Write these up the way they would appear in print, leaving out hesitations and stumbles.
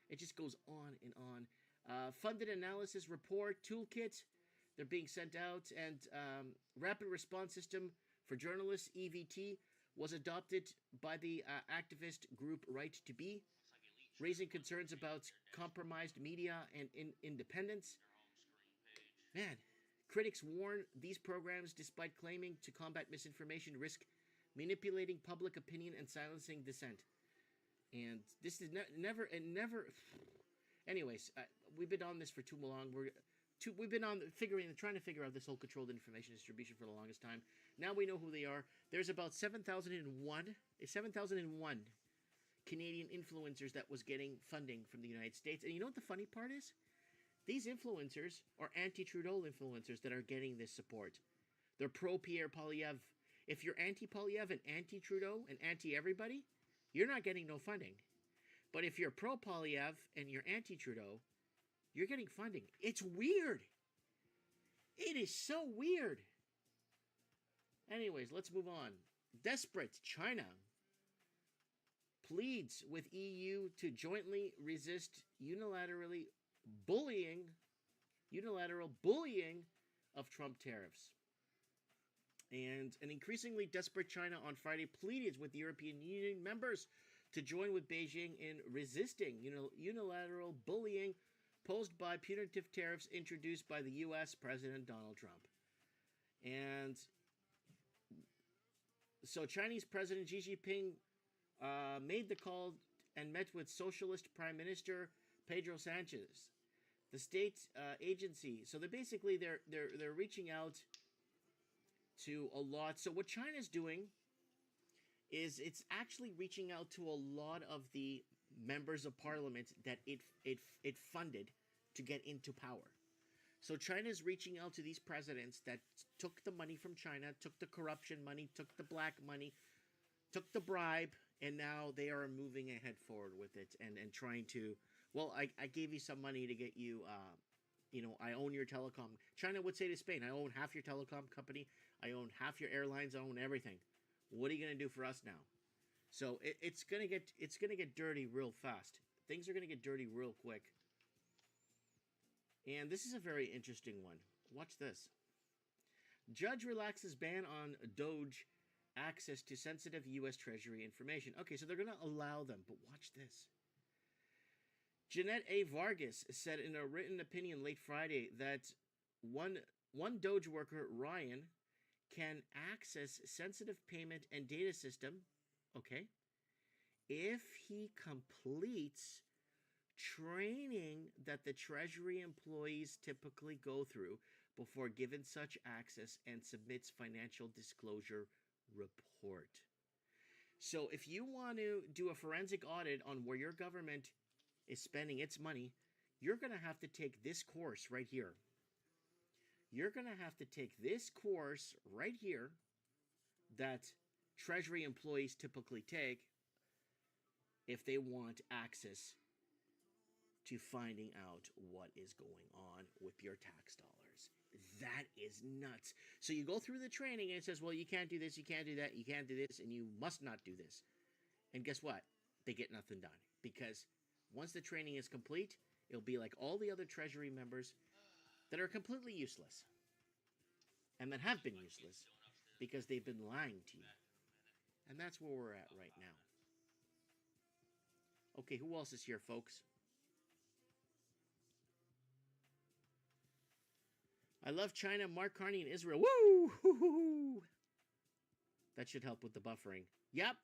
It just goes on and on. Funded analysis report toolkit. They're being sent out, and rapid response system for journalists (EVT) was adopted by the activist group Right to Be, raising concerns about compromised media and independence. Man, critics warn these programs, despite claiming to combat misinformation, risk manipulating public opinion and silencing dissent. And this is never. Anyways, we've been on this for too long. We've been on trying to figure out this whole controlled information distribution for the longest time. Now we know who they are. There's about 7,001 Canadian influencers that was getting funding from the United States. And you know what the funny part is? These influencers are anti-Trudeau influencers that are getting this support. They're pro-Pierre Poilievre. If you're anti-Poilievre and anti-Trudeau and anti-everybody, you're not getting no funding. But if you're pro-Poilievre and you're anti-Trudeau, you're getting funding. It's weird. It is so weird. Anyways, let's move on. Desperate China pleads with EU to jointly resist unilateral bullying of Trump tariffs. And an increasingly desperate China on Friday pleaded with the European Union members to join with Beijing in resisting unilateral bullying posed by punitive tariffs introduced by the U.S. President Donald Trump. And so Chinese President Xi Jinping made the call and met with Socialist Prime Minister Pedro Sanchez, the state agency. So they're reaching out to a lot. So what China's doing is it's actually reaching out to a lot of the members of parliament that it funded to get into power. So China's reaching out to these presidents that took the money from China, took the corruption money, took the black money, took the bribe, and now they are moving ahead forward with it and trying to, well, I gave you some money to get you, I own your telecom. China would say to Spain, I own half your telecom company, I own half your airlines, I own everything. What are you going to do for us now? So it's gonna get dirty real fast. Things are gonna get dirty real quick. And this is a very interesting one. Watch this. Judge relaxes ban on Doge access to sensitive U.S. Treasury information. Okay, so they're gonna allow them, but watch this. Jeanette A. Vargas said in a written opinion late Friday that one Doge worker, Ryan, can access sensitive payment and data system, okay, if he completes training that the Treasury employees typically go through before given such access and submits financial disclosure report. So if you want to do a forensic audit on where your government is spending its money, you're going to have to take this course right here. You're going to have to take this course right here that Treasury employees typically take if they want access to finding out what is going on with your tax dollars. That is nuts. So you go through the training and it says, well, you can't do this, you can't do that, you can't do this, and you must not do this. And guess what? They get nothing done. Because once the training is complete, it'll be like all the other Treasury members that are completely useless. And that have been useless because they've been lying to you. And that's where we're at right now. Okay, who else is here, folks? I love China, Mark Carney, and Israel. Woo! Hoo-hoo-hoo! That should help with the buffering. Yep.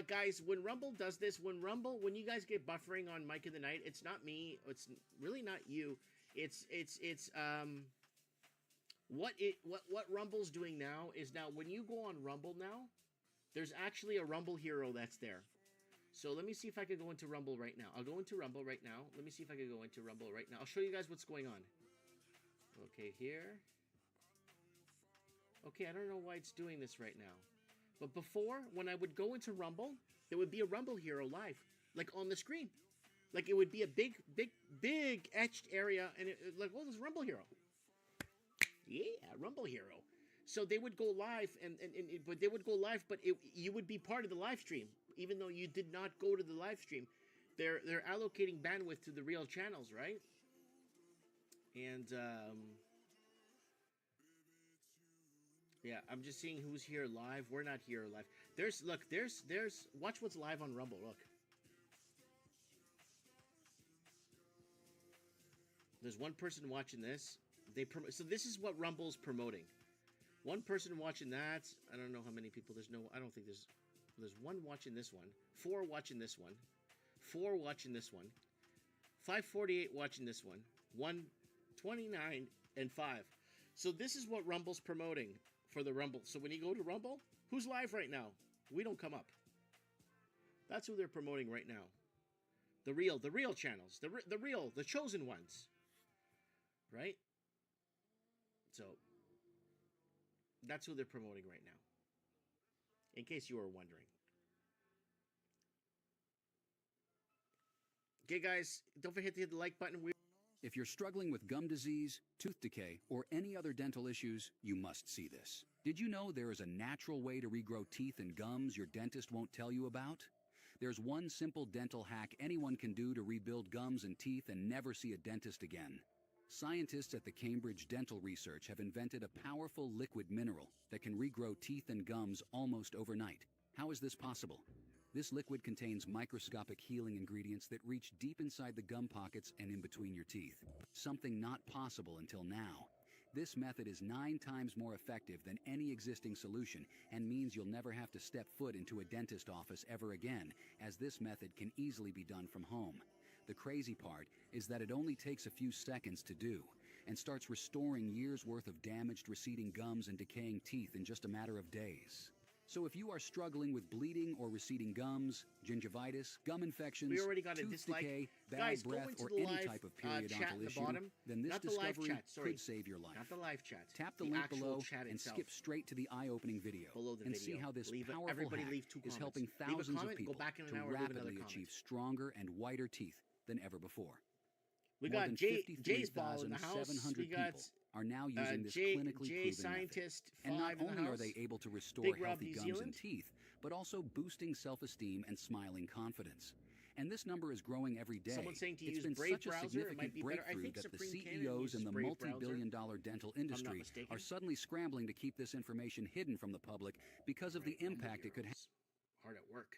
Guys, when Rumble does this, when you guys get buffering on Mike of the Night, it's not me. It's really not you. It's what Rumble's doing now is now when you go on Rumble now, there's actually a Rumble hero that's there. So let me see if I can go into Rumble right now. I'll go into Rumble right now. Let me see if I can go into Rumble right now. I'll show you guys what's going on. Okay, here. Okay, I don't know why it's doing this right now. But before, when I would go into Rumble, there would be a Rumble hero live, like on the screen. Like it would be a big etched area, and it like, oh, there's Rumble hero. Yeah, Rumble hero. So they would go live, but you would be part of the live stream. even though you did not go to the live stream. They're allocating bandwidth to the real channels, right? And yeah, I'm just seeing who's here live. We're not here live. There's watch what's live on Rumble. Look. There's one person watching this. So this is what Rumble's promoting. One person watching that. I don't know how many people. I don't think there's one watching this one. 4 watching this one. 4 watching this one. 548 watching this one. 129 and 5. So this is what Rumble's promoting for the Rumble. So when you go to Rumble, who's live right now? We don't come up. That's who they're promoting right now. The real channels. The chosen ones. Right? So that's who they're promoting right now. In case you were wondering. Okay, guys, don't forget to hit the like button. If you're struggling with gum disease, tooth decay, or any other dental issues, you must see this. Did you know there is a natural way to regrow teeth and gums your dentist won't tell you about? There's one simple dental hack anyone can do to rebuild gums and teeth and never see a dentist again. Scientists at the Cambridge Dental Research have invented a powerful liquid mineral that can regrow teeth and gums almost overnight. How is this possible? This liquid contains microscopic healing ingredients that reach deep inside the gum pockets and in between your teeth. Something not possible until now. This method is 9 times more effective than any existing solution and means you'll never have to step foot into a dentist office ever again, as this method can easily be done from home. The crazy part is that it only takes a few seconds to do and starts restoring years' worth of damaged, receding gums and decaying teeth in just a matter of days. So if you are struggling with bleeding or receding gums, gingivitis, gum infections, tooth decay, bad breath, or any type of periodontal issue, then this discovery could save your life. Not the live chat. Tap the link below and skip straight to the eye-opening video and see how this powerful hack is helping thousands of people to rapidly achieve stronger and whiter teeth than ever before. We More got than Jay's ball in the house. 53,700 We got people are now using this clinically proven Scientist method. And not in the only are house. they able to restore Big Rob, healthy New gums Zealand. and teeth, but also boosting self-esteem and smiling confidence. And this number is growing every day. Someone's saying to It's use been Brave such a browser. It might significant be better. I breakthrough think that the Supreme Canon CEOs in uses the Brave multi-billion-dollar dental not industry mistaken. are suddenly scrambling to keep this information hidden from the public because of the impact it could have. Hard at work.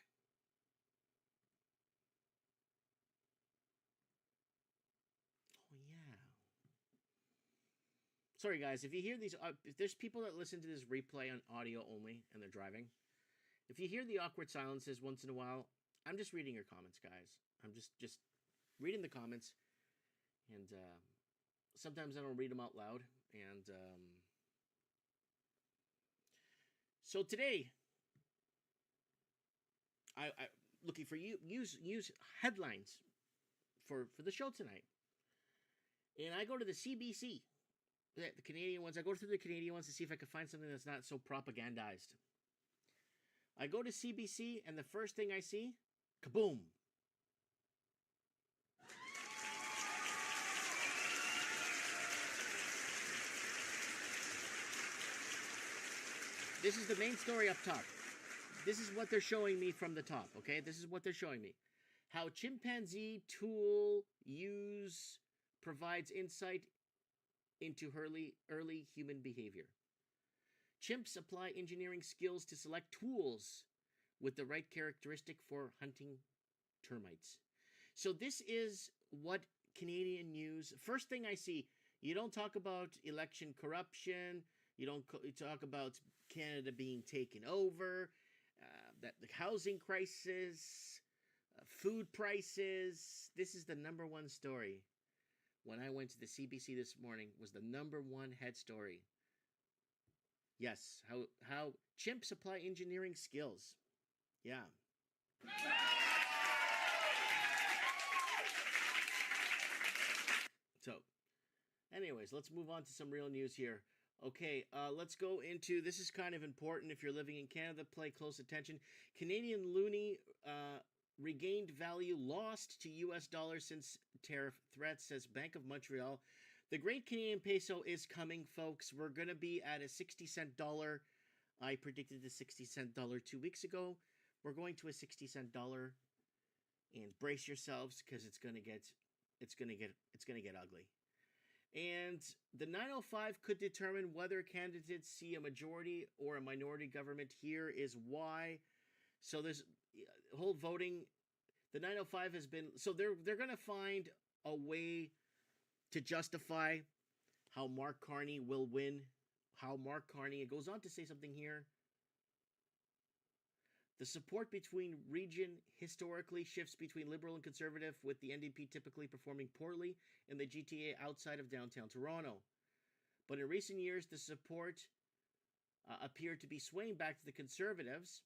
Oh yeah. Sorry guys, if you hear these, if there's people that listen to this replay on audio only and they're driving, if you hear the awkward silences once in a while, I'm just reading your comments, guys. I'm just reading the comments, and sometimes I don't read them out loud. And so today, I looking for you use headlines for the show tonight, and I go to the CBC, the Canadian ones. I go through the Canadian ones to see if I can find something that's not so propagandized. I go to CBC, and the first thing I see, kaboom. This is the main story up top. This is what they're showing me from the top, okay? This is what they're showing me. How chimpanzee tool use provides insight into early human behavior. Chimps apply engineering skills to select tools with the right characteristic for hunting termites. So this is what Canadian news, first thing I see, you don't talk about election corruption, you don't talk about Canada being taken over, that the housing crisis, food prices. This is the number one story. When I went to the CBC this morning, was the number one head story. Yes, how chimps apply engineering skills. Yeah. So, anyways, let's move on to some real news here. Okay, let's go into, this is kind of important if you're living in Canada, pay close attention. Canadian loonie regained value lost to US dollar since tariff threats, says Bank of Montreal. The great Canadian peso is coming, folks. We're going to be at a 60-cent dollar. I predicted the 60-cent dollar 2 weeks ago. We're going to a 60-cent dollar, and brace yourselves because it's gonna get ugly. And the 905 could determine whether candidates see a majority or a minority government. Here is why. So this whole voting, the 905 has been, so they're going to find a way to justify how Mark Carney will win. How Mark Carney, it goes on to say something here. The support between region historically shifts between liberal and conservative, with the NDP typically performing poorly in the GTA outside of downtown Toronto. But in recent years, the support appeared to be swaying back to the Conservatives.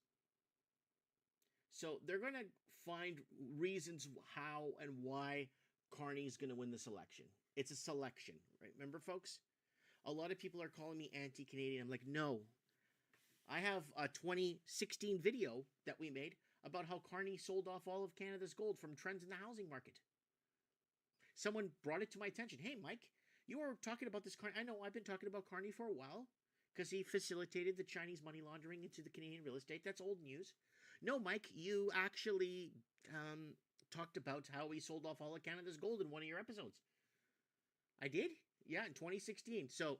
So they're going to find reasons how and why Carney is going to win this election. It's a selection, right? Remember, folks? A lot of people are calling me anti-Canadian. I'm like, no. I have a 2016 video that we made about how Carney sold off all of Canada's gold from trends in the housing market. Someone brought it to my attention. Hey, Mike, you were talking about this Carney. I know I've been talking about Carney for a while because he facilitated the Chinese money laundering into the Canadian real estate. That's old news. No, Mike, you actually talked about how he sold off all of Canada's gold in one of your episodes. I did? Yeah, in 2016. So,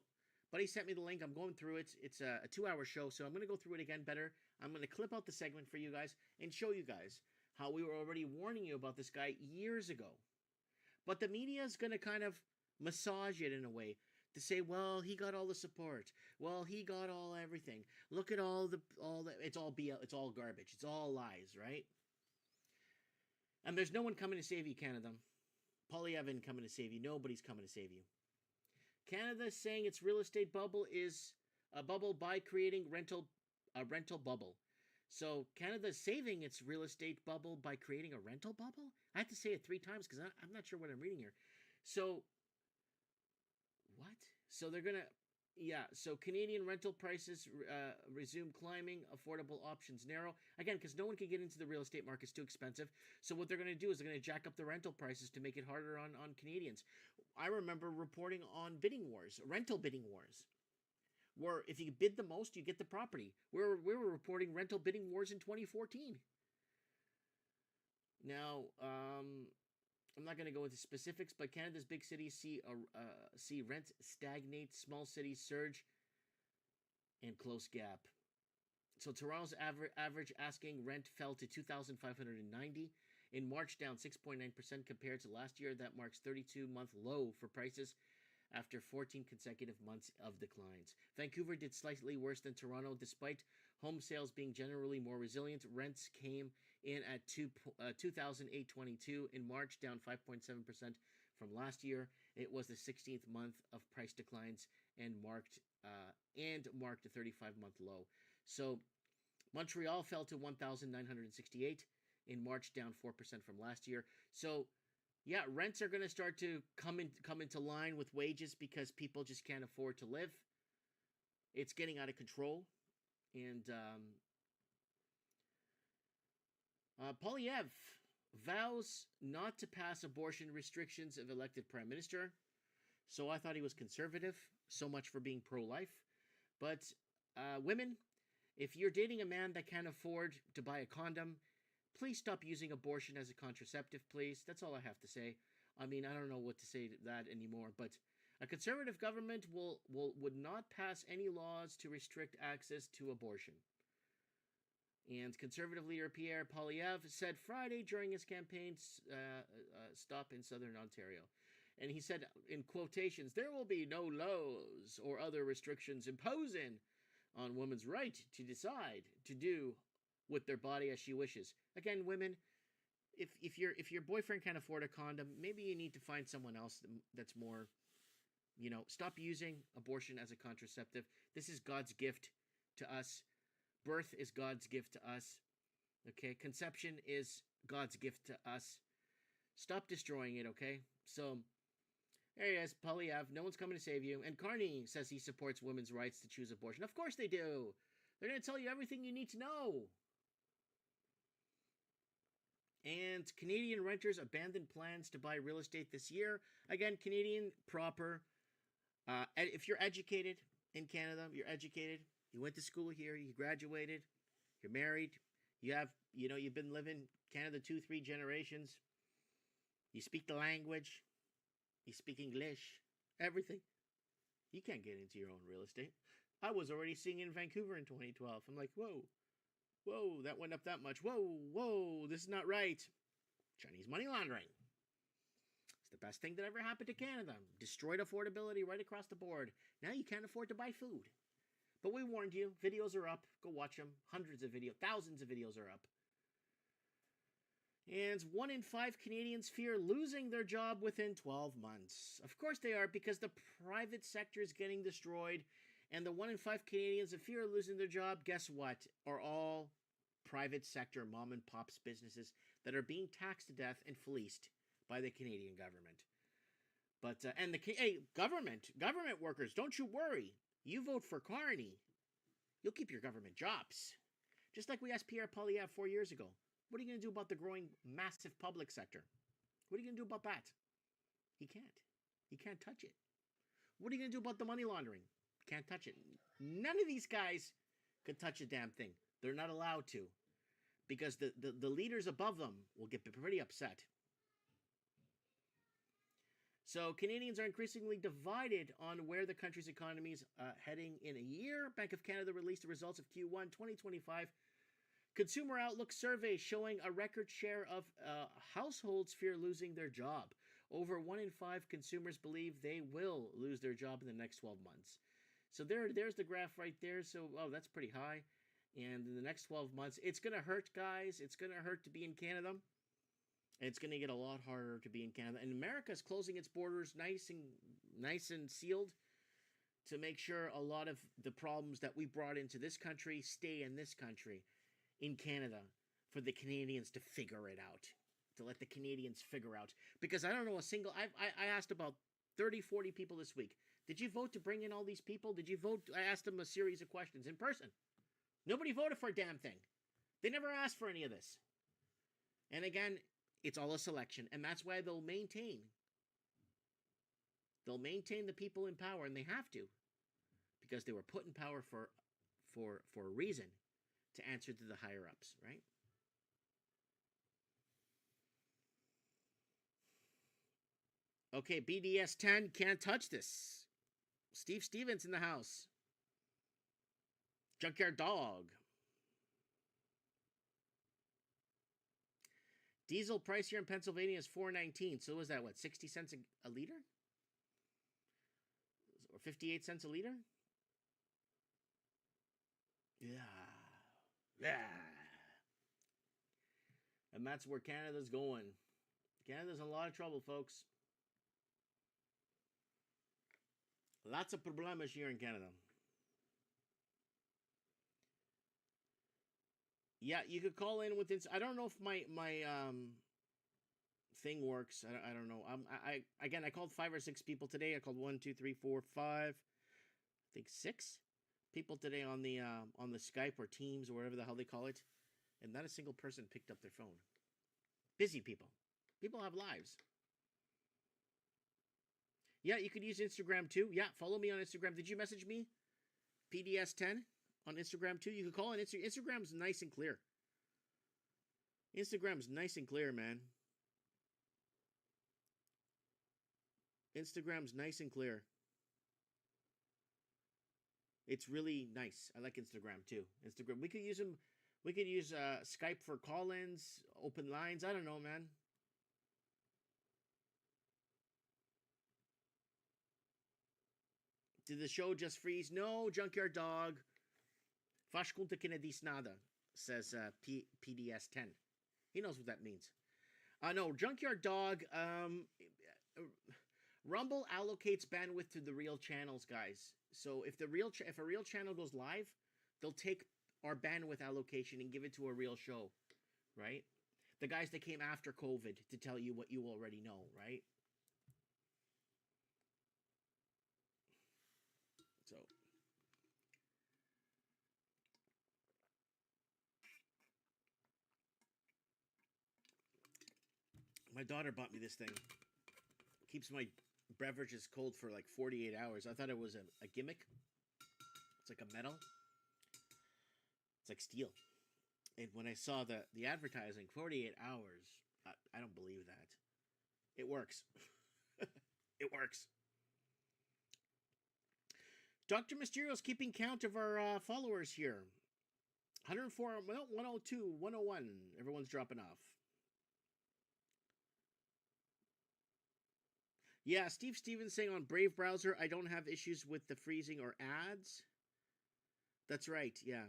Buddy sent me the link. I'm going through it. It's a 2-hour show, so I'm going to go through it again better. I'm going to clip out the segment for you guys and show you guys how we were already warning you about this guy years ago. But the media is going to kind of massage it in a way to say, well, he got all the support. Well, he got all everything. Look at all the it's all BL, it's all garbage. It's all lies, right? And there's no one coming to save you, Canada. Poilievre isn't coming to save you. Nobody's coming to save you. Canada is saying its real estate bubble is a bubble by creating a rental bubble. So Canada is saving its real estate bubble by creating a rental bubble? I have to say it 3 times because I'm not sure what I'm reading here. So, what? So they're going to, yeah, so Canadian rental prices resume climbing, affordable options narrow. Again, because no one can get into the real estate market, it's too expensive. So what they're going to do is they're going to jack up the rental prices to make it harder on Canadians. I remember reporting on bidding wars, rental bidding wars, where if you bid the most, you get the property. We were reporting rental bidding wars in 2014. Now, I'm not going to go into specifics, but Canada's big cities see rent stagnate, small cities surge, and close gap. So Toronto's average asking rent fell to $2,590 in March, down 6.9% compared to last year. That marks 32-month low for prices after 14 consecutive months of declines. Vancouver did slightly worse than Toronto. Despite home sales being generally more resilient, rents came in at $2,822 in March, down 5.7% from last year. It was the 16th month of price declines and marked a 35-month low. So Montreal fell to $1,968 in March, down 4% from last year. So yeah, rents are going to start to come into line with wages because people just can't afford to live. It's getting out of control. And Poilievre vows not to pass abortion restrictions if elected prime minister. So I thought he was conservative. So much for being pro-life. But women, if you're dating a man that can't afford to buy a condom, please stop using abortion as a contraceptive, please. That's all I have to say. I mean, I don't know what to say to that anymore, but a conservative government would not pass any laws to restrict access to abortion. And Conservative leader Pierre Poilievre said Friday during his campaign stop in southern Ontario. And he said, in quotations, there will be no laws or other restrictions imposing on women's right to decide to do with their body as she wishes. Again, women, if your boyfriend can't afford a condom, maybe you need to find someone else that's more, stop using abortion as a contraceptive. This is God's gift to us. Birth is God's gift to us. Okay, conception is God's gift to us. Stop destroying it, okay? So, there he is, Poilievre. No one's coming to save you. And Carney says he supports women's rights to choose abortion. Of course they do. They're going to tell you everything you need to know. And Canadian renters abandoned plans to buy real estate this year. Again, Canadian proper. If you're educated in Canada, you're educated. You went to school here. You graduated. You're married. You have you know, you've been living Canada 2, 3 generations. You speak the language. You speak English. Everything. You can't get into your own real estate. I was already seeing in Vancouver in 2012. I'm like, whoa, whoa, that went up that much. Whoa, whoa, this is not right. Chinese money laundering. It's the best thing that ever happened to Canada. Destroyed affordability right across the board. Now you can't afford to buy food. But we warned you. Videos are up. Go watch them. Hundreds of videos. Thousands of videos are up. And 1 in 5 Canadians fear losing their job within 12 months. Of course they are, because the private sector is getting destroyed. And the 1 in 5 Canadians that fear losing their job, guess what? Are all private sector mom and pops businesses that are being taxed to death and fleeced by the Canadian government. But, government workers, don't you worry. You vote for Carney, you'll keep your government jobs. Just like we asked Pierre Poilievre 4 years ago. What are you going to do about the growing massive public sector? What are you going to do about that? He can't. He can't touch it. What are you going to do about the money laundering? Can't touch it. None of these guys could touch a damn thing. They're not allowed to. Because the leaders above them will get pretty upset. So Canadians are increasingly divided on where the country's economy is heading in a year. Bank of Canada released the results of Q1 2025 Consumer Outlook survey showing a record share of households fear losing their job. Over 1 in 5 consumers believe they will lose their job in the next 12 months. So there's the graph right there. So, that's pretty high. And in the next 12 months, it's going to hurt, guys. It's going to hurt to be in Canada. And it's going to get a lot harder to be in Canada. And America is closing its borders nice and sealed to make sure a lot of the problems that we brought into this country stay in this country, in Canada, for the Canadians to figure it out. To let the Canadians figure out. Because I don't know a single... I asked about 30, 40 people this week. Did you vote to bring in all these people? Did you vote? I asked them a series of questions in person. Nobody voted for a damn thing. They never asked for any of this. And again, it's all a selection. And that's why they'll maintain. They'll maintain the people in power, and they have to. Because they were put in power for a reason. To answer to the higher-ups, right? Okay, BDS 10 can't touch this. Steve Stevens in the house. Junkyard Dog. Diesel price here in Pennsylvania is $4.19. So was that, what, 60 cents a liter? Or 58 cents a liter? Yeah. Yeah. And that's where Canada's going. Canada's in a lot of trouble, folks. Lots of problemas here in Canada. Yeah, you could call in with this. I don't know if my thing works. I don't know. I called 5 or 6 people today. I called 1, 2, 3, 4, 5. I think 6 people today on the Skype or Teams or whatever the hell they call it, and not a single person picked up their phone. Busy people. People have lives. Yeah, you could use Instagram too. Yeah, follow me on Instagram. Did you message me? PDS10 on Instagram too. You could call in. Instagram's nice and clear. Instagram's nice and clear, man. Instagram's nice and clear. It's really nice. I like Instagram too. Instagram. We could use them. We could use Skype for call-ins, open lines. I don't know, man. Did the show just freeze? No, Junkyard Dog. Faz conta que não diz nada, says PDS10. He knows what that means. No, Junkyard Dog. Rumble allocates bandwidth to the real channels, guys. So if a real channel goes live, they'll take our bandwidth allocation and give it to a real show, right? The guys that came after COVID to tell you what you already know, right? So my daughter bought me this thing. Keeps my beverages cold for like 48 hours. I thought it was a gimmick. It's like a metal. It's like steel. And when I saw the advertising, 48 hours, I don't believe that. It works. It works. Dr. Mysterio's keeping count of our followers here. 104, well, 102, 101. Everyone's dropping off. Yeah, Steve Stevens saying on Brave browser, I don't have issues with the freezing or ads. That's right, yeah.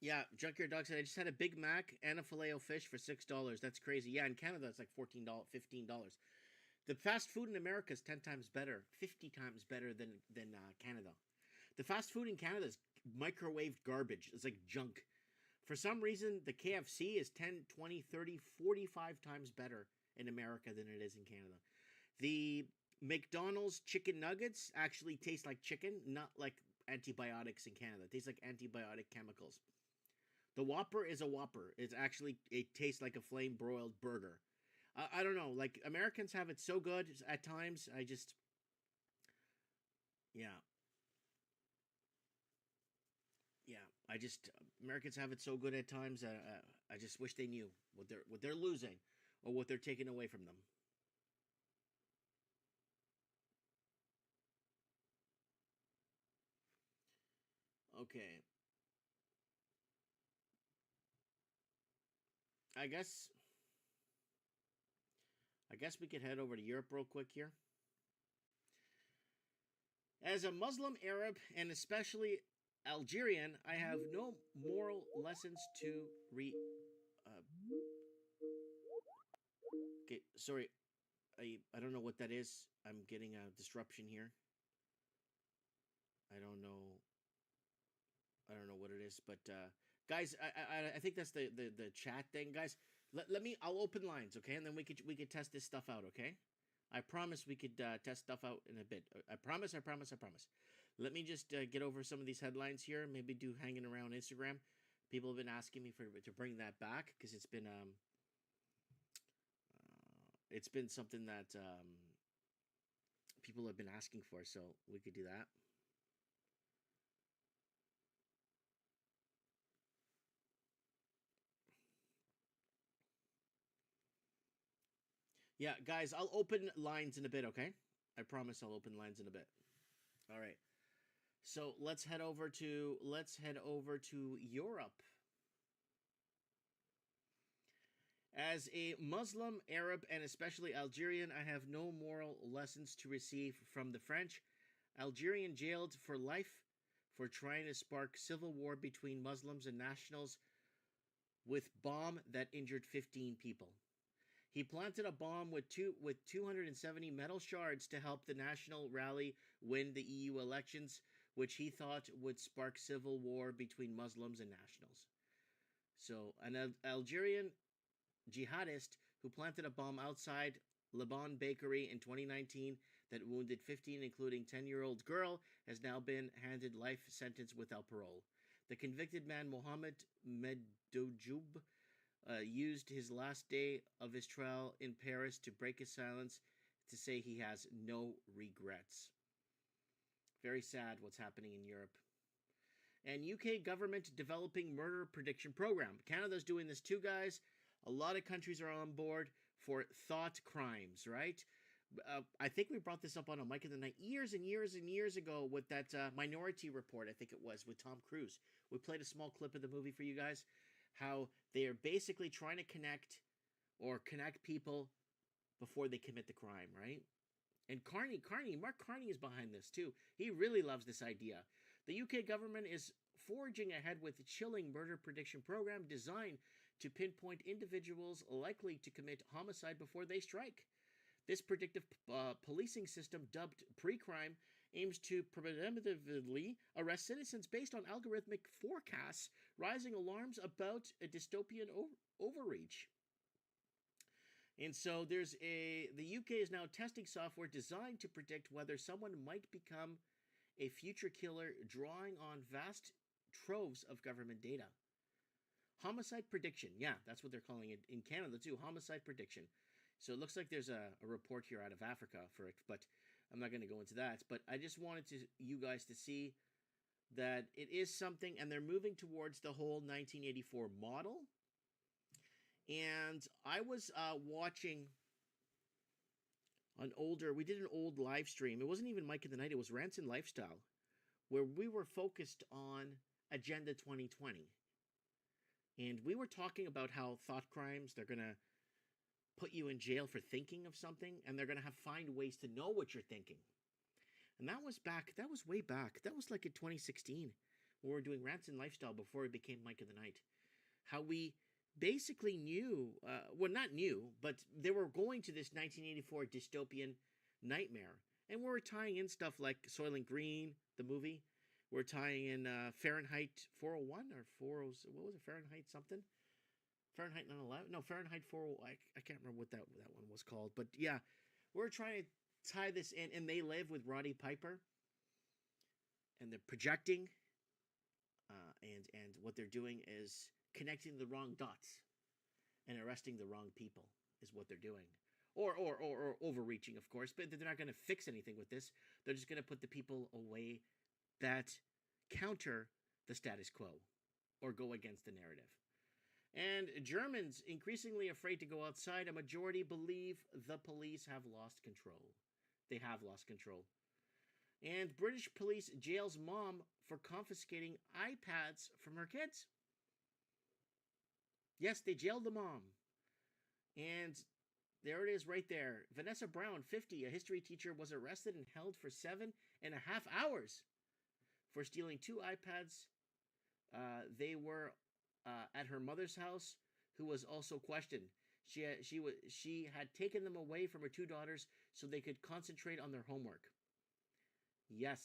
Yeah, Junkyard Dog said I just had a Big Mac and a filet o fish for $6. That's crazy. Yeah, in Canada it's like $14, $15. The fast food in America is 10 times better, 50 times better than Canada. The fast food in Canada is microwaved garbage. It's like junk. For some reason, the KFC is 10, 20, 30, 45 times better in America than it is in Canada. The McDonald's chicken nuggets actually taste like chicken, not like antibiotics in Canada. It tastes like antibiotic chemicals. The Whopper is a Whopper. It tastes like a flame broiled burger. I don't know. Like Americans have it so good at times. Yeah, yeah. Americans have it so good at times. I just wish they knew what they're losing, or what they're taking away from them. Okay, I guess I guess we could head over to Europe real quick here. As a Muslim Arab and especially Algerian, I have no moral lessons to re. Okay, sorry, I don't know what that is. I'm getting a disruption here. I don't know. I don't know what it is, but guys, I think that's the chat thing, guys. Let me. I'll open lines, okay, and then we could test this stuff out, okay. I promise we could test stuff out in a bit. I promise. I promise. I promise. Let me just get over some of these headlines here. Maybe do hanging around Instagram. People have been asking me to bring that back because it's been something that people have been asking for. So we could do that. Yeah, guys, I'll open lines in a bit, okay? I promise I'll open lines in a bit. All right. So let's head over to Europe. As a Muslim, Arab, and especially Algerian, I have no moral lessons to receive from the French. Algerian jailed for life for trying to spark civil war between Muslims and nationals with bomb that injured 15 people. He planted a bomb with 270 metal shards to help the national rally win the EU elections, which he thought would spark civil war between Muslims and nationals. So, an Algerian jihadist who planted a bomb outside Lebanon Bakery in 2019 that wounded 15, including 10-year-old girl, has now been handed life sentence without parole. The convicted man, Mohammed Meddojoub, used his last day of his trial in Paris to break his silence to say he has no regrets. Very sad what's happening in Europe. And UK government developing murder prediction program. Canada's doing this too, guys. A lot of countries are on board for thought crimes, right? I think we brought this up on a Mike of the Night years and years and years ago with that Minority Report, I think it was, with Tom Cruise. We played a small clip of the movie for you guys. How they are basically trying to connect people before they commit the crime, right? And Mark Carney is behind this too. He really loves this idea. The UK government is forging ahead with a chilling murder prediction program designed to pinpoint individuals likely to commit homicide before they strike. This predictive policing system, dubbed pre-crime, aims to preemptively arrest citizens based on algorithmic forecasts, rising alarms about a dystopian overreach. And so the UK is now testing software designed to predict whether someone might become a future killer, drawing on vast troves of government data. Homicide prediction. Yeah, that's what they're calling it in Canada too. Homicide prediction. So it looks like there's a report here out of Africa for it. But I'm not going to go into that, but I just wanted you guys to see that it is something, and they're moving towards the whole 1984 model. And I was watching we did an old live stream. It wasn't even Mike in the Night, it was Ranson Lifestyle, where we were focused on Agenda 2020. And we were talking about how thought crimes, they're going to put you in jail for thinking of something, and they're going to find ways to know what you're thinking. And that was way back. That was like in 2016, when we were doing Ranson Lifestyle before it became Mike in the Night. How we basically knew, well, not knew, but they were going to this 1984 dystopian nightmare. And we were tying in stuff like Soylent Green, the movie. We're tying in Fahrenheit 401 or 40, what was it, Fahrenheit something? Fahrenheit 9/11? No, Fahrenheit 401. I can't remember what that one was called. But yeah, we're trying to tie this in. And They Live with Roddy Piper. And they're projecting. And what they're doing is connecting the wrong dots and arresting the wrong people is what they're doing. Or overreaching, of course. But they're not going to fix anything with this. They're just going to put the people away that counter the status quo or go against the narrative. And Germans increasingly afraid to go outside. A majority believe the police have lost control. They have lost control. And British police jails mom for confiscating iPads from her kids. Yes, they jailed the mom. And there it is right there. Vanessa Brown, 50, a history teacher, was arrested and held for 7.5 hours for stealing 2 iPads. They were at her mother's house, who was also questioned. She had taken them away from her 2 daughters so they could concentrate on their homework. Yes,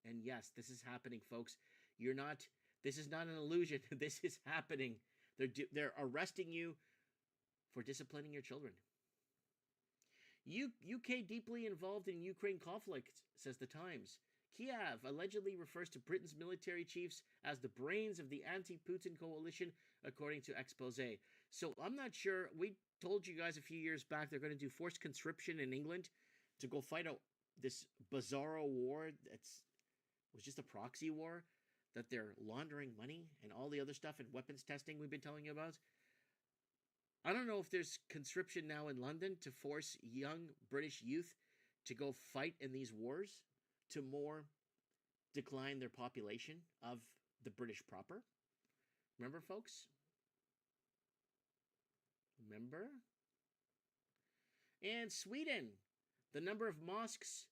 and yes, this is happening, folks. This is not an illusion. This is happening. They're arresting you for disciplining your children. UK deeply involved in Ukraine conflict, says the Times. Kiev allegedly refers to Britain's military chiefs as the brains of the anti-Putin coalition, according to expose. So I'm not sure. We told you guys a few years back they're going to do forced conscription in England to go fight out this bizarro war was just a proxy war, that they're laundering money and all the other stuff and weapons testing we've been telling you about. I don't know if there's conscription now in London to force young British youth to go fight in these wars to more decline their population of the British proper. Remember, folks? Remember? And Sweden, the number of mosques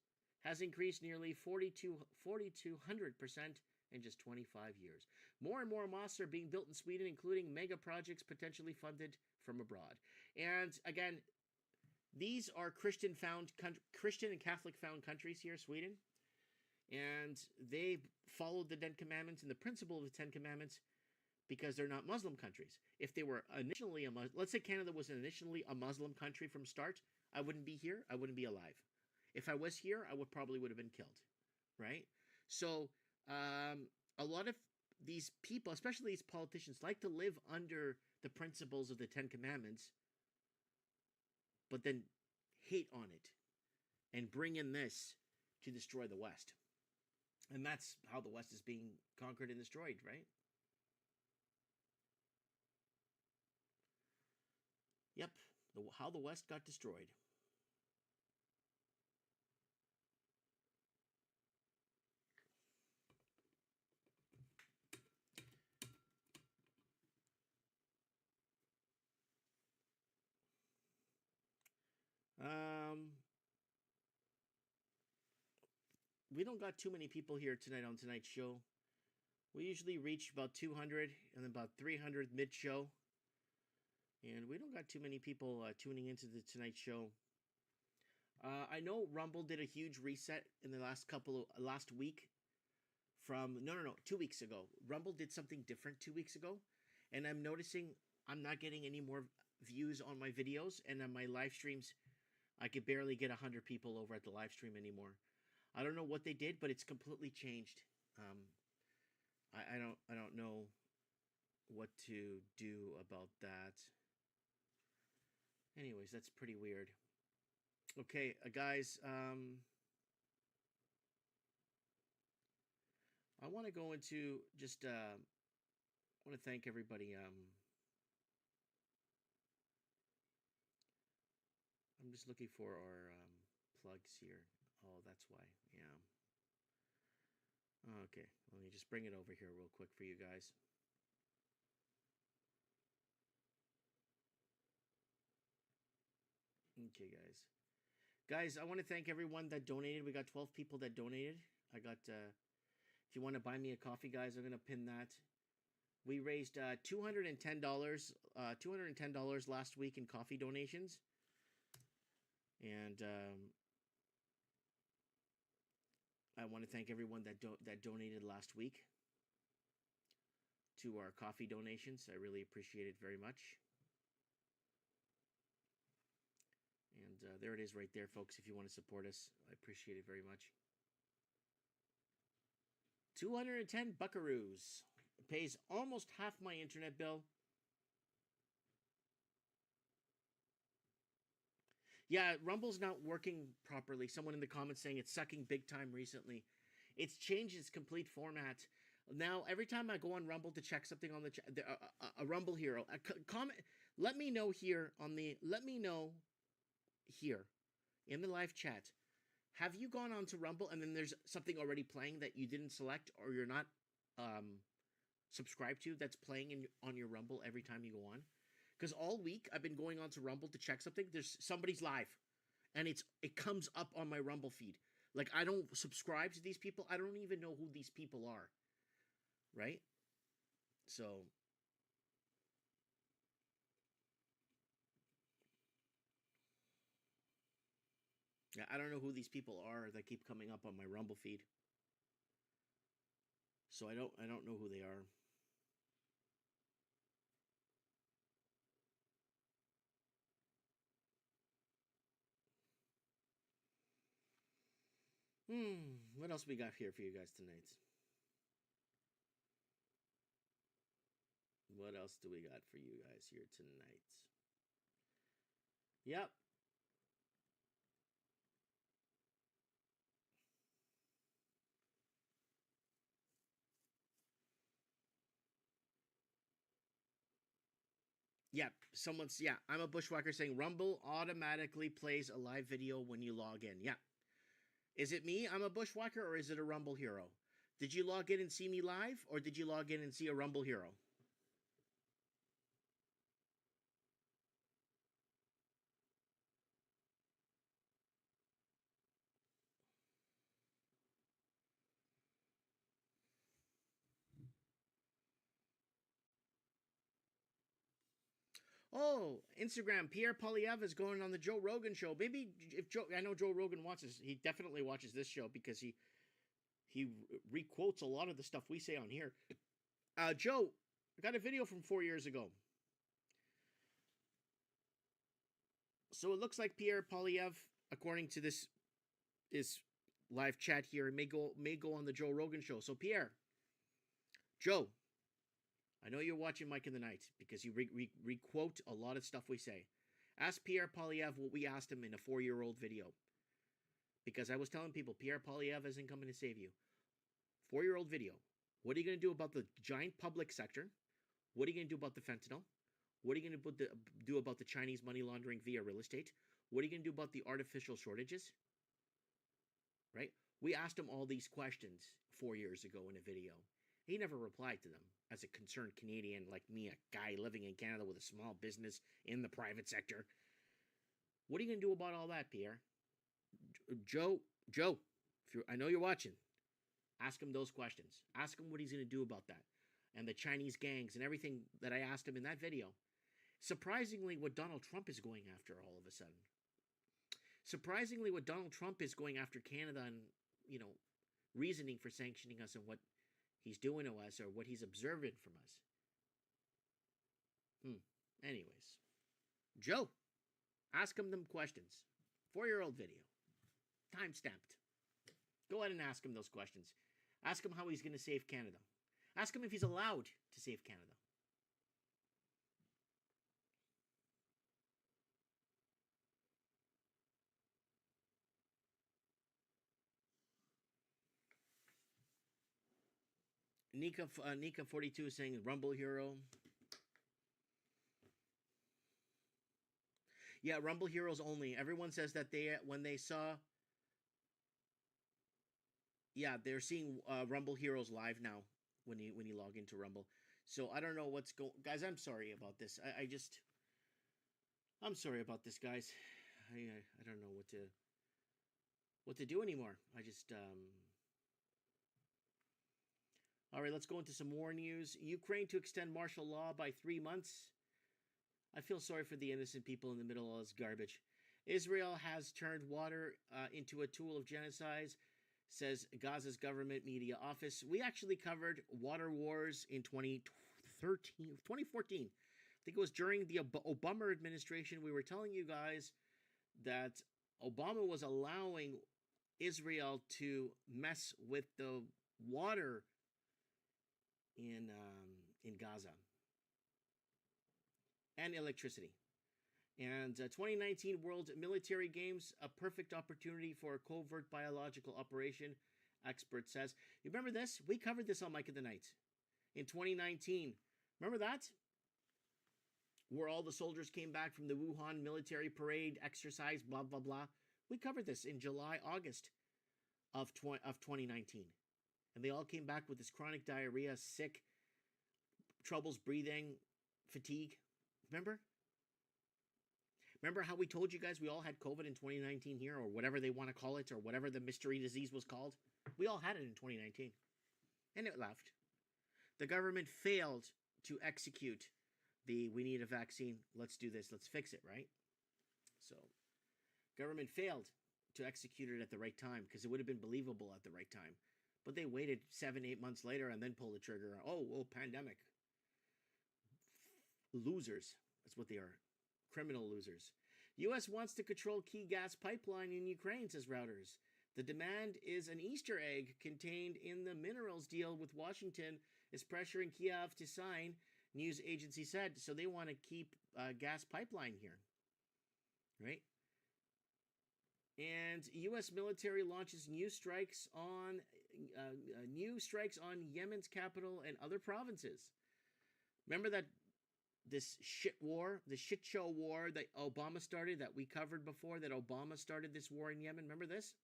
has increased nearly 4,200% in just 25 years. More and more mosques are being built in Sweden, including mega projects potentially funded from abroad. And again, these are Christian and Catholic found countries here, Sweden. And they followed the 10 Commandments and the principle of the 10 Commandments because they're not Muslim countries. If they were initially let's say Canada was initially a Muslim country from start, I wouldn't be here. I wouldn't be alive. If I was here, I would have been killed, right? So a lot of these people, especially these politicians, like to live under the principles of the 10 Commandments, but then hate on it and bring in this to destroy the West. And that's how the West is being conquered and destroyed, right? Yep, how the West got destroyed. We don't got too many people here tonight on tonight's show. We usually reach about 200 and then about 300 mid-show. And we don't got too many people tuning into the Tonight Show. I know Rumble did a huge reset in the last week. 2 weeks ago. Rumble did something different 2 weeks ago. And I'm noticing I'm not getting any more views on my videos. And on my live streams, I could barely get 100 people over at the live stream anymore. I don't know what they did, but it's completely changed. I don't know what to do about that. Anyways, that's pretty weird. Okay, guys. I want to go into just. I want to thank everybody. I'm just looking for our plugs here. Oh, that's why. Yeah. Okay. Let me just bring it over here real quick for you guys. Okay, guys. Guys, I want to thank everyone that donated. We got 12 people that donated. I got. If you want to buy me a coffee, guys, I'm gonna pin that. We raised $210. $210 last week in coffee donations, and I want to thank everyone that donated last week to our coffee donations. I really appreciate it very much. And there it is right there, folks. If you want to support us, I appreciate it very much. 210 buckaroos. It pays almost half my internet bill. Yeah, Rumble's not working properly. Someone in the comments saying it's sucking big time recently. It's changed its complete format. Now, every time I go on Rumble to check something on a Rumble Hero, comment, let me know here in the live chat. Have you gone on to Rumble and then there's something already playing that you didn't select or you're not subscribed to that's playing on your Rumble every time you go on? Because all week I've been going on to Rumble to check something. There's somebody's live, and it comes up on my Rumble feed. Like, I don't subscribe to these people. I don't even know who these people are, right? So yeah, I don't know who these people are that keep coming up on my Rumble feed. So I don't know who they are. What else we got here for you guys tonight? What else do we got for you guys here tonight? Yep. Yep. I'm a bushwhacker saying Rumble automatically plays a live video when you log in. Yeah. Is it me? I'm a bushwhacker, or is it a Rumble Hero? Did you log in and see me live, or did you log in and see a Rumble Hero? Oh, Instagram. Pierre Polyev is going on the Joe Rogan show. Maybe if Joe, I know Joe Rogan watches. He definitely watches this show because he requotes a lot of the stuff we say on here. Joe, I got a video from 4 years ago. So it looks like Pierre Polyev, according to this live chat here, may go on the Joe Rogan show. So Pierre, Joe, I know you're watching Mike in the Night because you requote a lot of stuff we say. Ask Pierre Polyev what we asked him in a 4-year-old video. Because I was telling people, Pierre Polyev isn't coming to save you. 4-year-old video. What are you going to do about the giant public sector? What are you going to do about the fentanyl? What are you going to do about the Chinese money laundering via real estate? What are you going to do about the artificial shortages? Right? We asked him all these questions 4 years ago in a video. He never replied to them. As a concerned Canadian like me, a guy living in Canada with a small business in the private sector. What are you going to do about all that, Pierre? Joe, I know you're watching. Ask him those questions. Ask him what he's going to do about that. And the Chinese gangs and everything that I asked him in that video. Surprisingly, what Donald Trump is going after all of a sudden. Surprisingly, what Donald Trump is going after Canada and, reasoning for sanctioning us and what he's doing to us or what he's observing from us. Anyways. Joe, ask him them questions. 4-year-old video. Time stamped. Go ahead and ask him those questions. Ask him how he's going to save Canada. Ask him if he's allowed to save Canada. Nika 42 is saying Rumble Hero. Yeah, Rumble Heroes only. Everyone says that when they saw, yeah, they're seeing Rumble Heroes live now when you log into Rumble. So I don't know what's going, guys. I'm sorry about this. I'm sorry about this, guys. I don't know what to do anymore. I just All right, let's go into some more news. Ukraine to extend martial law by 3 months. I feel sorry for the innocent people in the middle of this garbage. Israel has turned water into a tool of genocide, says Gaza's government media office. We actually covered water wars in 2014. I think it was during the Obama administration. We were telling you guys that Obama was allowing Israel to mess with the water in Gaza and electricity. And 2019 World Military Games, a perfect opportunity for a covert biological operation, expert says. You remember this? We covered this on Mike of the Night in 2019. Remember that? Where all the soldiers came back from the Wuhan military parade, exercise, blah, blah, blah. We covered this in July, August of 2019. And they all came back with this chronic diarrhea, sick, troubles breathing, fatigue. Remember? Remember how we told you guys we all had COVID in 2019 here, or whatever they want to call it, or whatever the mystery disease was called? We all had it in 2019. And it left. The government failed to execute we need a vaccine, let's do this, let's fix it, right? So, government failed to execute it at the right time, because it would have been believable at the right time. But they waited 7-8 months later and then pulled the trigger. Oh, pandemic. Losers. That's what they are. Criminal losers. U.S. wants to control key gas pipeline in Ukraine, says Reuters. The demand is an Easter egg contained in the minerals deal with Washington is pressuring Kiev to sign, news agency said. So they want to keep gas pipeline here, right? And U.S. military launches new strikes on Yemen's capital and other provinces. Remember that this shit show war that Obama started, that we covered before, that Obama started this war in Yemen? Remember this?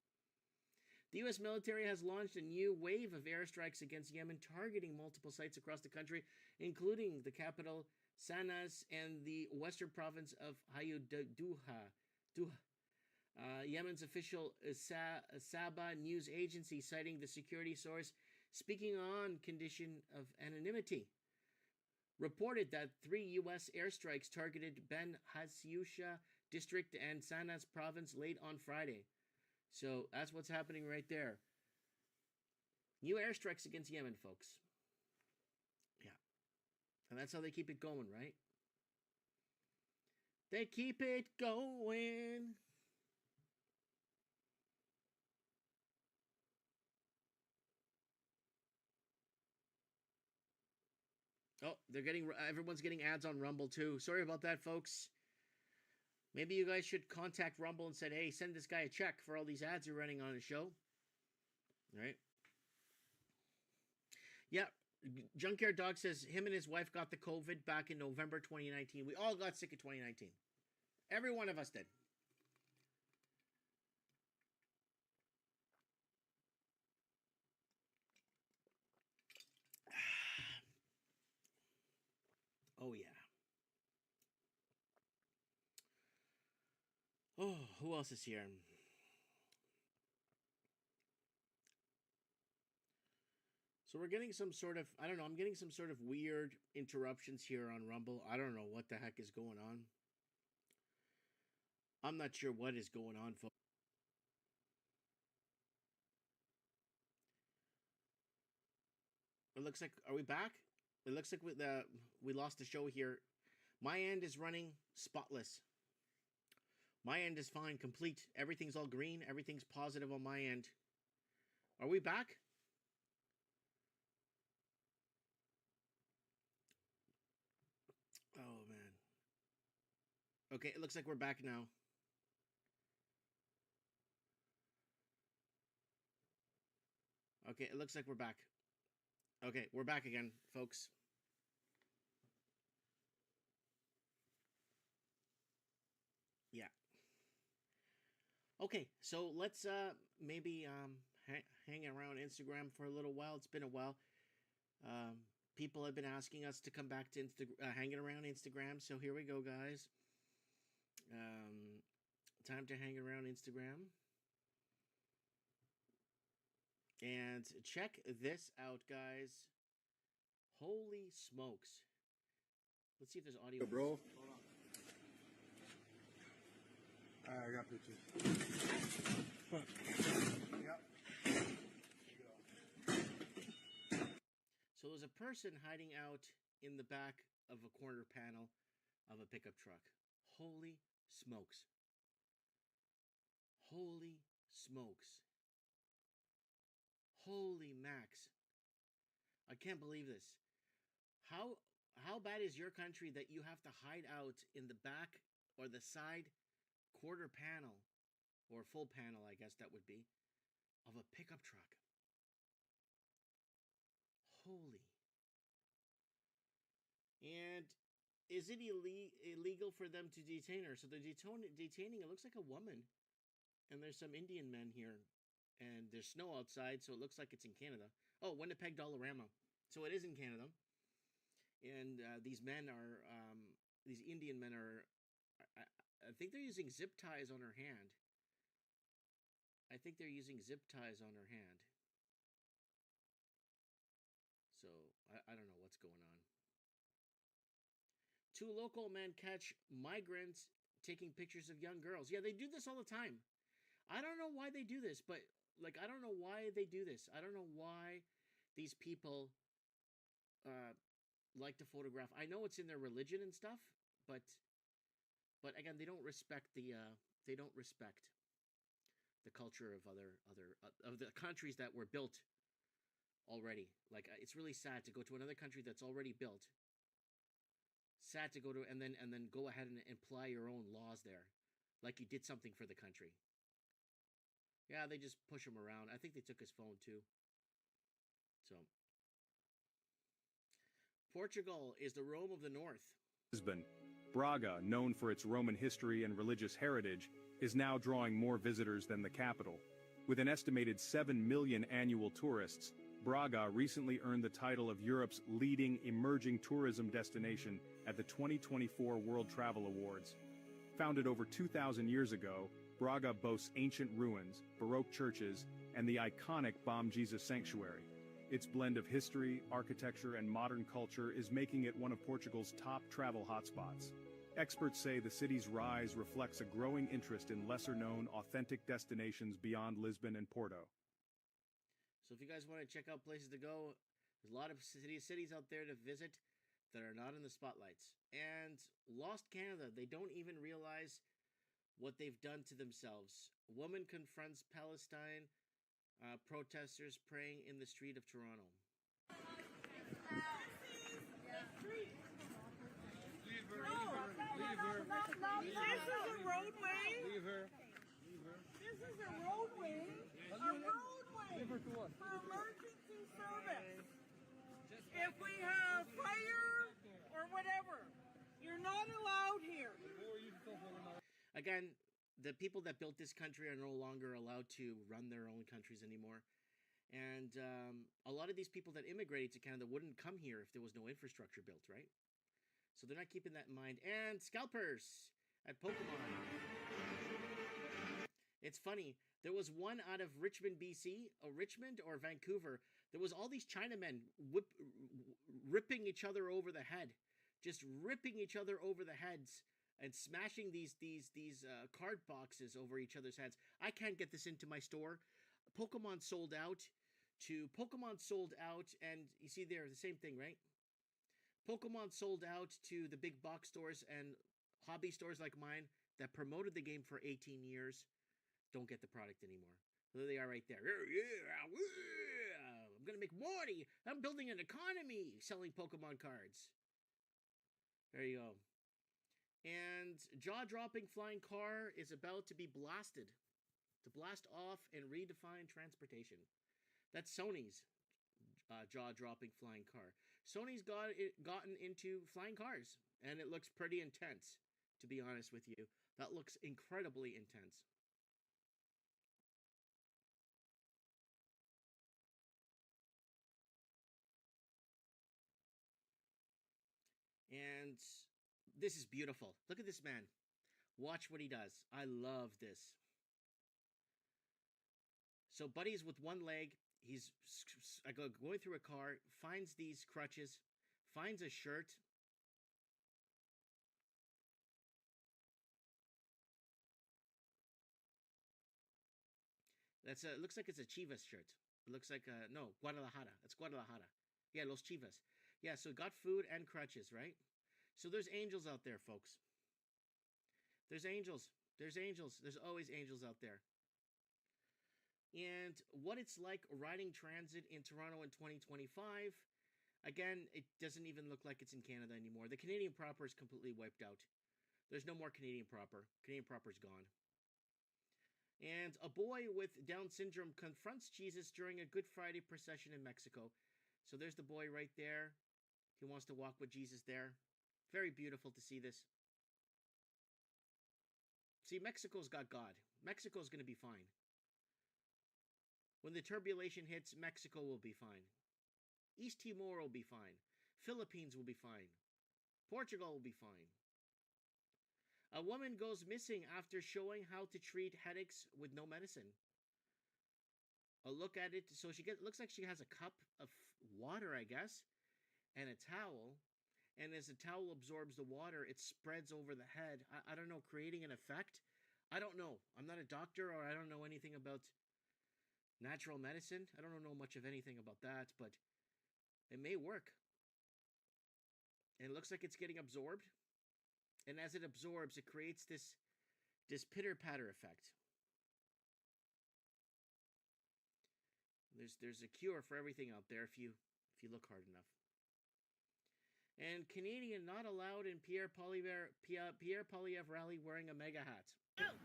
The U.S. military has launched a new wave of airstrikes against Yemen, targeting multiple sites across the country, including the capital, Sanaa, and the western province of Hayuduha. Yemen's official Saba news agency, citing the security source, speaking on condition of anonymity, reported that 3 U.S. airstrikes targeted Ben Hasyusha district and Sanaa province late on Friday. So that's what's happening right there. New airstrikes against Yemen, folks. Yeah. And that's how they keep it going, right? They keep it going. Oh, everyone's getting ads on Rumble too. Sorry about that, folks. Maybe you guys should contact Rumble and say, hey, send this guy a check for all these ads you're running on his show. All right? Yeah, Junkyard Dog says him and his wife got the COVID back in November 2019. We all got sick in 2019. Every one of us did. Oh, yeah. Oh, who else is here? So we're getting some sort of, I don't know, I'm getting some sort of weird interruptions here on Rumble. I don't know what the heck is going on. I'm not sure what is going on, folks. It looks like, are we back? It looks like we lost the show here. My end is running spotless. My end is fine, complete. Everything's all green. Everything's positive on my end. Are we back? Oh, man. Okay, it looks like we're back now. Okay, it looks like we're back. Okay, we're back again, folks. Yeah. Okay, so let's maybe hang around Instagram for a little while. It's been a while. Um, People have been asking us to come back to hanging around Instagram. So here we go, guys. Um, Time to hang around Instagram. And check this out, guys. Holy smokes. Let's see if there's audio. Hey, bro. I got pictures. Yep. So there's a person hiding out in the back of a corner panel of a pickup truck. Holy smokes. Holy smokes. Holy Max. I can't believe this. How bad is your country that you have to hide out in the back or the side quarter panel or full panel, I guess that would be, of a pickup truck? Holy. And is it illegal for them to detain her? So they're detaining, it looks like a woman. And there's some Indian men here. And there's snow outside, so it looks like it's in Canada. Oh, Winnipeg Dollarama. So it is in Canada. And these Indian men are, I think they're using zip ties on her hand. I think they're using zip ties on her hand. So, I don't know what's going on. 2 local men catch migrants taking pictures of young girls. Yeah, they do this all the time. I don't know why they do this, but, like, I don't know why they do this. I don't know why these people like to photograph. I know it's in their religion and stuff, but again, they don't respect the culture of other of the countries that were built already. Like, it's really sad to go to another country that's already built. Sad to go to and then go ahead and apply your own laws there, like you did something for the country. Yeah, they just push him around. I think they took his phone too. So, Portugal is the Rome of the North. Lisbon, Braga, known for its Roman history and religious heritage, is now drawing more visitors than the capital. With an estimated 7 million annual tourists, Braga recently earned the title of Europe's leading emerging tourism destination at the 2024 World Travel Awards. Founded over 2,000 years ago, Braga boasts ancient ruins, Baroque churches, and the iconic Bom Jesus Sanctuary. Its blend of history, architecture, and modern culture is making it one of Portugal's top travel hotspots. Experts say the city's rise reflects a growing interest in lesser-known, authentic destinations beyond Lisbon and Porto. So if you guys want to check out places to go, there's a lot of cities out there to visit that are not in the spotlights. And Lost Canada, they don't even realize what they've done to themselves. A woman confronts Palestine protesters praying in the street of Toronto. This is a roadway. Leave her. This is a roadway. A roadway for emergency service. If we have fire or whatever, you're not allowed here. Again, the people that built this country are no longer allowed to run their own countries anymore. And a lot of these people that immigrated to Canada wouldn't come here if there was no infrastructure built, right? So they're not keeping that in mind. And scalpers at Pokemon. It's funny. There was one out of Richmond, BC, or Richmond or Vancouver. There was all these Chinamen ripping each other over the head. Just ripping each other over the heads. And smashing these card boxes over each other's heads. I can't get this into my store. Pokemon sold out, and you see there, the same thing, right? Pokemon sold out to the big box stores and hobby stores like mine that promoted the game for 18 years. Don't get the product anymore. There they are right there. I'm going to make money. I'm building an economy selling Pokemon cards. There you go. And jaw-dropping flying car is about to be blasted. To blast off and redefine transportation. That's Sony's jaw-dropping flying car. Sony's gotten into flying cars, and it looks pretty intense, to be honest with you. That looks incredibly intense. And this is beautiful. Look at this man. Watch what he does. I love this. So Buddy's with one leg. He's going through a car, finds these crutches, finds a shirt. Looks like it's a Chivas shirt. It looks like no, Guadalajara. It's Guadalajara. Yeah, Los Chivas. Yeah, so got food and crutches, right? So there's angels out there, folks. There's angels. There's angels. There's always angels out there. And what it's like riding transit in Toronto in 2025, again, it doesn't even look like it's in Canada anymore. The Canadian proper is completely wiped out. There's no more Canadian proper. Canadian proper's gone. And a boy with Down syndrome confronts Jesus during a Good Friday procession in Mexico. So there's the boy right there. He wants to walk with Jesus there. Very beautiful to see this. See, Mexico's got God. Mexico's going to be fine. When the turbulation hits, Mexico will be fine. East Timor will be fine. Philippines will be fine. Portugal will be fine. A woman goes missing after showing how to treat headaches with no medicine. A look at it. So looks like she has a cup of water, I guess, and a towel. And as the towel absorbs the water, it spreads over the head. I don't know, creating an effect. I don't know. I'm not a doctor, or I don't know anything about natural medicine. I don't know much of anything about that, but it may work. And it looks like it's getting absorbed. And as it absorbs, it creates this pitter-patter effect. There's a cure for everything out there if you look hard enough. And Canadian not allowed in Pierre Poilievre rally wearing a mega hat.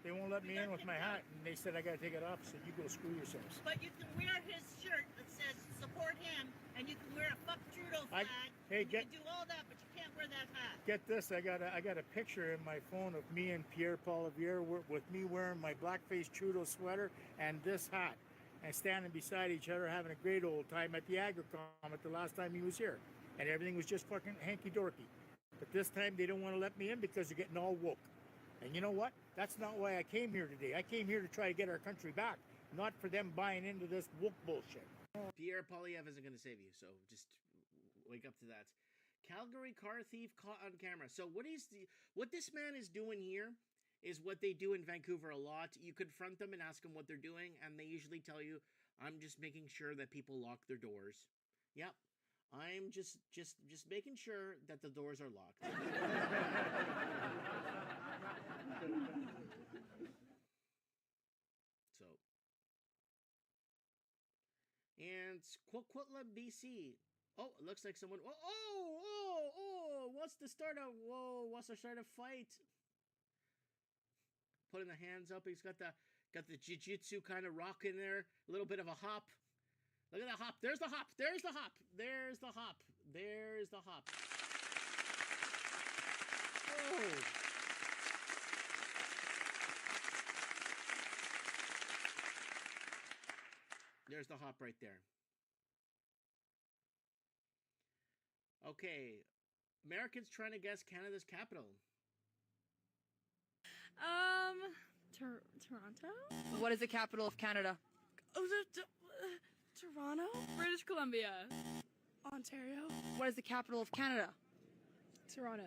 They won't let me in with my hat, and they said I got to take it off. So you go screw yourselves. But you can wear his shirt that says support him, and you can wear a fuck Trudeau flag. You can do all that, but you can't wear that hat. Get this, I got a picture in my phone of me and Pierre Poilievre with me wearing my blackface Trudeau sweater and this hat, and standing beside each other having a great old time at the Agricom at the last time he was here. And everything was just fucking hanky-dorky. But this time they don't want to let me in because they're getting all woke. And you know what? That's not why I came here today. I came here to try to get our country back, not for them buying into this woke bullshit. Pierre Poilievre isn't going to save you, so just wake up to that. Calgary car thief caught on camera. So what this man is doing here is what they do in Vancouver a lot. You confront them and ask them what they're doing, and they usually tell you, I'm just making sure that people lock their doors. Yep. I'm just making sure that the doors are locked. So, and Coquitlam, BC. Oh, it looks like someone. Wants to start a fight. Putting the hands up. He's got the jiu-jitsu kind of rock in there. A little bit of a hop. Look at the hop. There's the hop. There's the hop. There's the hop. There's the hop. Oh. There's the hop right there. Okay. Americans trying to guess Canada's capital. Toronto? What is the capital of Canada? Oh, Toronto? British Columbia. Ontario? What is the capital of Canada? Toronto.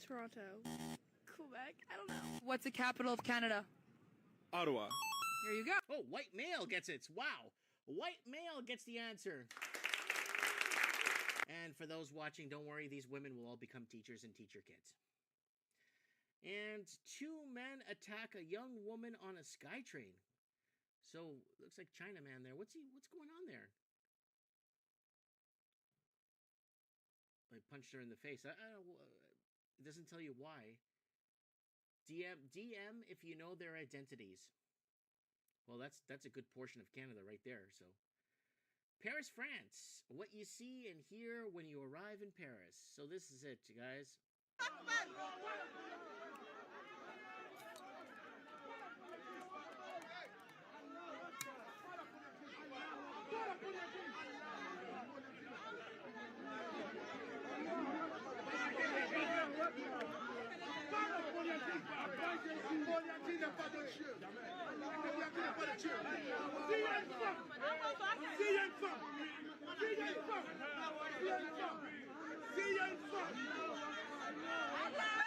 Quebec? I don't know. What's the capital of Canada? Ottawa. Here you go. Oh, white male gets it. Wow. White male gets the answer. And for those watching, don't worry, these women will all become teachers and teach your kids. And 2 men attack a young woman on a SkyTrain. So, looks like Chinaman there. What's going on there? I punched her in the face. I don't know. It doesn't tell you why. DM if you know their identities. Well, that's a good portion of Canada right there. So, Paris, France. What you see and hear when you arrive in Paris. So this is it, you guys. Allah